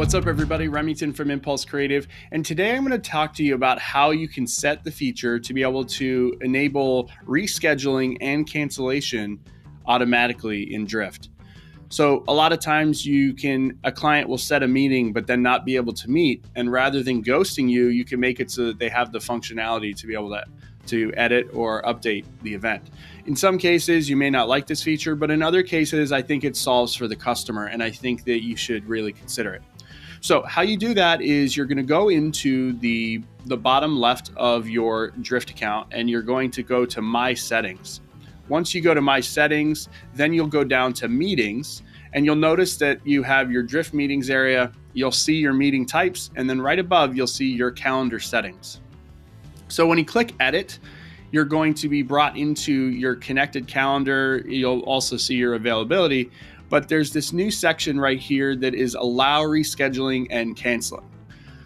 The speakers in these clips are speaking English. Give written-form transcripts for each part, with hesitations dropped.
What's up, everybody? Remington from Impulse Creative, and today I'm going to talk to you about how you can set the feature to be able to enable rescheduling and cancellation automatically in Drift. So a lot of times a client will set a meeting but then not be able to meet, and rather than ghosting you, you can make it so that they have the functionality to be able to edit or update the event. In some cases, you may not like this feature, but in other cases, I think it solves for the customer, and I think that you should really consider it. So how you do that is you're going to go into the bottom left of your Drift account, and you're going to go to My Settings. Once you go to My Settings, then you'll go down to Meetings, and you'll notice that you have your Drift Meetings area. You'll see your meeting types, and then right above, you'll see your calendar settings. So when you click Edit, you're going to be brought into your connected calendar. You'll also see your availability, but there's this new section right here that is Allow Rescheduling and Canceling.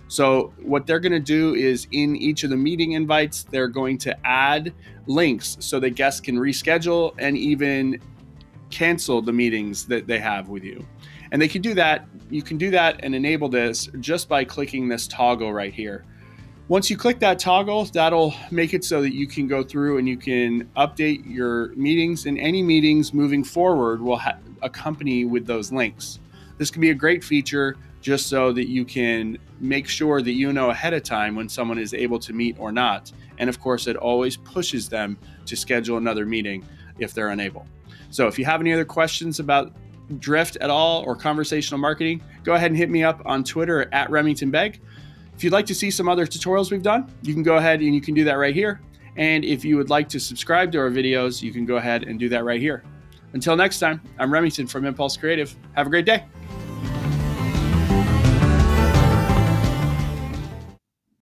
So what they're going to do is in each of the meeting invites, they're going to add links so that guests can reschedule and even cancel the meetings that they have with you. And they can do that. You can do that and enable this just by clicking this toggle right here. Once you click that toggle, that'll make it so that you can go through and you can update your meetings, and any meetings moving forward will accompany with those links. This can be a great feature just so that you can make sure that you know ahead of time when someone is able to meet or not. And of course, it always pushes them to schedule another meeting if they're unable. So if you have any other questions about Drift at all or conversational marketing, go ahead and hit me up on Twitter at RemingtonBeg. If you'd like to see some other tutorials we've done, you can go ahead and you can do that right here. And if you would like to subscribe to our videos, you can go ahead and do that right here. Until next time, I'm Remington from Impulse Creative. Have a great day.